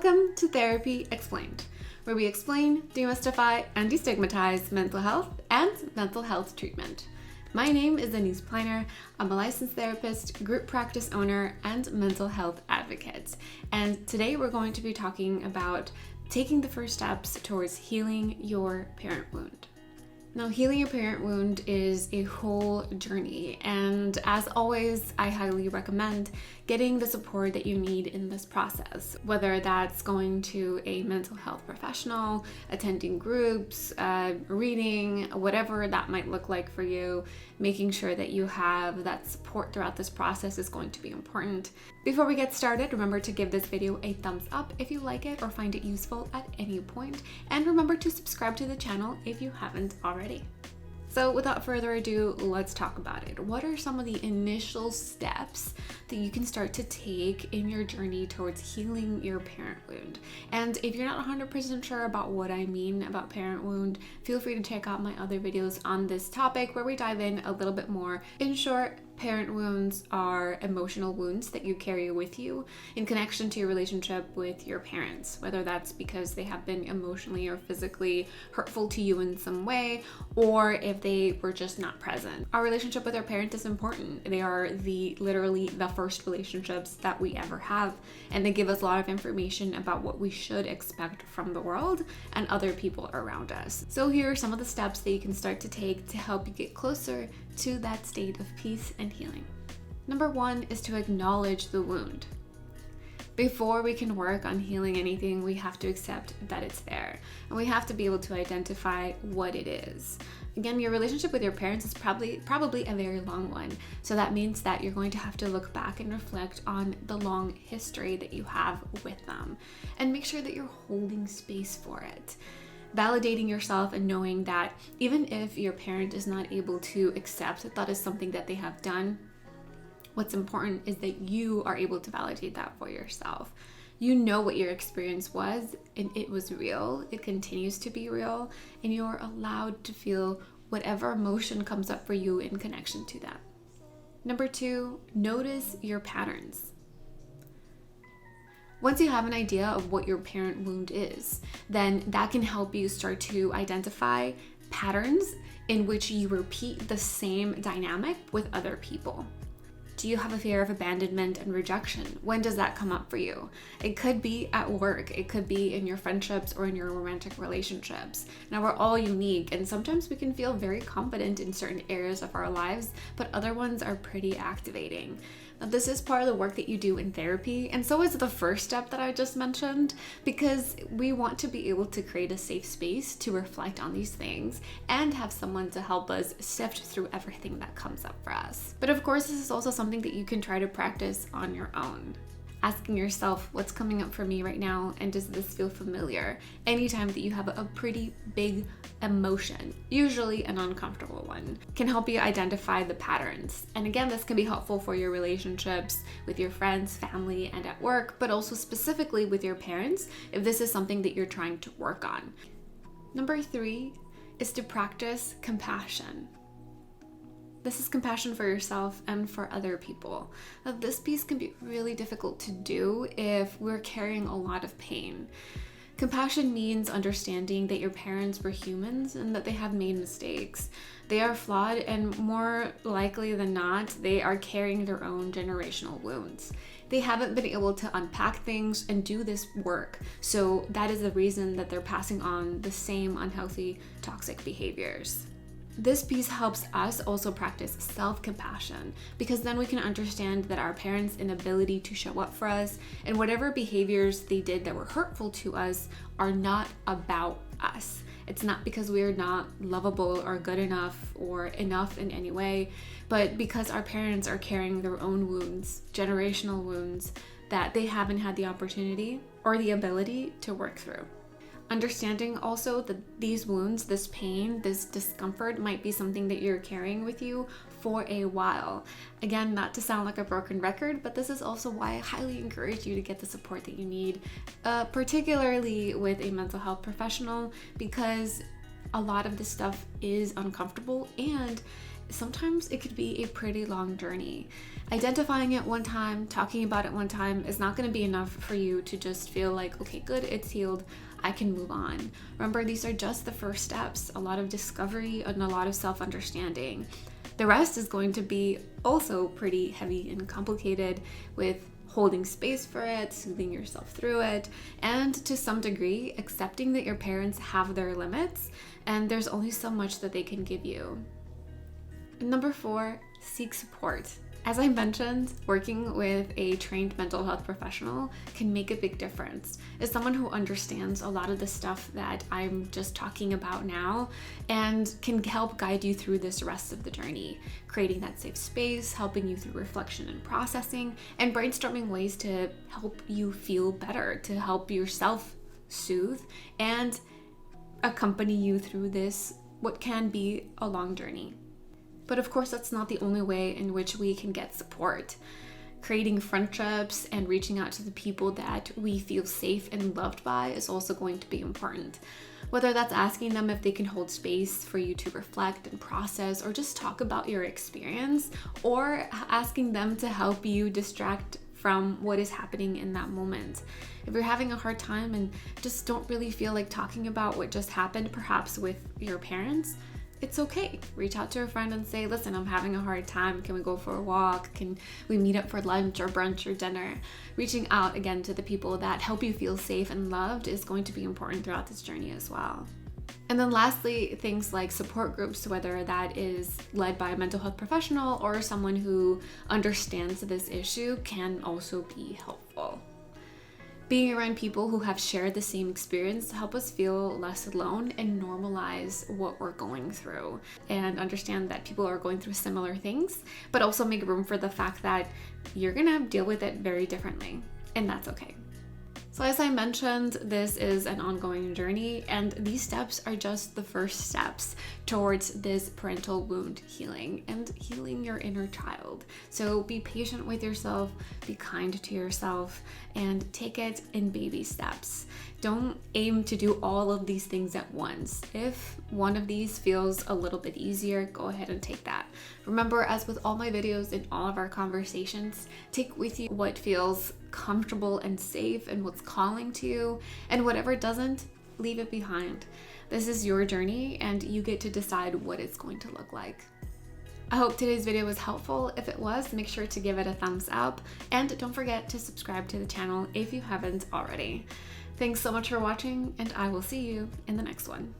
Welcome to Therapy Explained, where we explain, demystify, and destigmatize mental health and mental health treatment. My name is Deniss. I'm a licensed therapist, group practice owner, and mental health advocate. And today we're going to be talking about taking the first steps towards healing your parent wound. Now, healing your parent wound is a whole journey, and as always, I highly recommend getting the support that you need in this process, whether that's going to a mental health professional, attending groups, reading, whatever that might look like for you. Making sure that you have that support throughout this process is going to be important. Before we get started, remember to give this video a thumbs up if you like it or find it useful at any point, and remember to subscribe to the channel if you haven't already. So without further ado, let's talk about it. What are some of the initial steps that you can start to take in your journey towards healing your parent wound? And if you're not 100% sure about what I mean about parent wound, feel free to check out my other videos on this topic where we dive in a little bit more. In short, parent wounds are emotional wounds that you carry with you in connection to your relationship with your parents, whether that's because they have been emotionally or physically hurtful to you in some way, or if they were just not present. Our relationship with our parents is important. They are literally the first relationships that we ever have, and they give us a lot of information about what we should expect from the world and other people around us. So here are some of the steps that you can start to take to help you get closer to that state of peace and healing. Number one is to acknowledge the wound. Before we can work on healing anything, we have to accept that it's there, and we have to be able to identify what it is. Again, your relationship with your parents is probably a very long one, so that means that you're going to have to look back and reflect on the long history that you have with them, and make sure that you're holding space for it. Validating yourself and knowing that even if your parent is not able to accept that that is something that they have done, what's important is that you are able to validate that for yourself. You know what your experience was, and it was real. It continues to be real, and you're allowed to feel whatever emotion comes up for you in connection to that. Number two, notice your patterns. Once you have an idea of what your parent wound is, then that can help you start to identify patterns in which you repeat the same dynamic with other people. Do you have a fear of abandonment and rejection? When does that come up for you? It could be at work, it could be in your friendships or in your romantic relationships. Now, we're all unique, and sometimes we can feel very confident in certain areas of our lives, but other ones are pretty activating. Now, this is part of the work that you do in therapy, and so is the first step that I just mentioned, because we want to be able to create a safe space to reflect on these things and have someone to help us sift through everything that comes up for us. But of course, this is also something that you can try to practice on your own. Asking yourself, what's coming up for me right now, and does this feel familiar? Anytime that you have a pretty big emotion, usually an uncomfortable one, can help you identify the patterns. And again, this can be helpful for your relationships with your friends, family, and at work, but also specifically with your parents if this is something that you're trying to work on. Number three is to practice compassion. This is compassion for yourself and for other people. Now, this piece can be really difficult to do if we're carrying a lot of pain. Compassion means understanding that your parents were humans and that they have made mistakes. They are flawed, and more likely than not, they are carrying their own generational wounds. They haven't been able to unpack things and do this work, so that is the reason that they're passing on the same unhealthy, toxic behaviors. This piece helps us also practice self-compassion, because then we can understand that our parents' inability to show up for us and whatever behaviors they did that were hurtful to us are not about us. It's not because we are not lovable or good enough or enough in any way, but because our parents are carrying their own wounds, generational wounds, that they haven't had the opportunity or the ability to work through. Understanding also that these wounds, this pain, this discomfort might be something that you're carrying with you for a while. Again, not to sound like a broken record, but this is also why I highly encourage you to get the support that you need, particularly with a mental health professional, because a lot of this stuff is uncomfortable and sometimes it could be a pretty long journey. Identifying it one time, talking about it one time is not going to be enough for you to just feel like, okay, good, it's healed, I can move on. Remember, these are just the first steps, a lot of discovery and a lot of self-understanding. The rest is going to be also pretty heavy and complicated, with holding space for it, soothing yourself through it, and to some degree, accepting that your parents have their limits and there's only so much that they can give you. Number 4, seek support. As I mentioned, working with a trained mental health professional can make a big difference. As someone who understands a lot of the stuff that I'm just talking about now and can help guide you through this rest of the journey, creating that safe space, helping you through reflection and processing, and brainstorming ways to help you feel better, to help yourself soothe and accompany you through this, what can be a long journey. But of course, that's not the only way in which we can get support. Creating friendships and reaching out to the people that we feel safe and loved by is also going to be important. Whether that's asking them if they can hold space for you to reflect and process, or just talk about your experience, or asking them to help you distract from what is happening in that moment. If you're having a hard time and just don't really feel like talking about what just happened, perhaps with your parents, it's okay. Reach out to a friend and say, listen, I'm having a hard time. Can we go for a walk? Can we meet up for lunch or brunch or dinner? Reaching out again to the people that help you feel safe and loved is going to be important throughout this journey as well. And then lastly, things like support groups, whether that is led by a mental health professional or someone who understands this issue, can also be helpful. Being around people who have shared the same experience help us feel less alone and normalize what we're going through, and understand that people are going through similar things, but also make room for the fact that you're gonna deal with it very differently, and that's okay. So as I mentioned, this is an ongoing journey, and these steps are just the first steps towards this parental wound healing and healing your inner child. So be patient with yourself, be kind to yourself, and take it in baby steps. Don't aim to do all of these things at once. If one of these feels a little bit easier, go ahead and take that. Remember, as with all my videos and all of our conversations, take with you what feels comfortable and safe and what's calling to you, and whatever doesn't, leave it behind. This is your journey and you get to decide what it's going to look like. I hope today's video was helpful. If it was, make sure to give it a thumbs up, and don't forget to subscribe to the channel if you haven't already. Thanks so much for watching, and I will see you in the next one.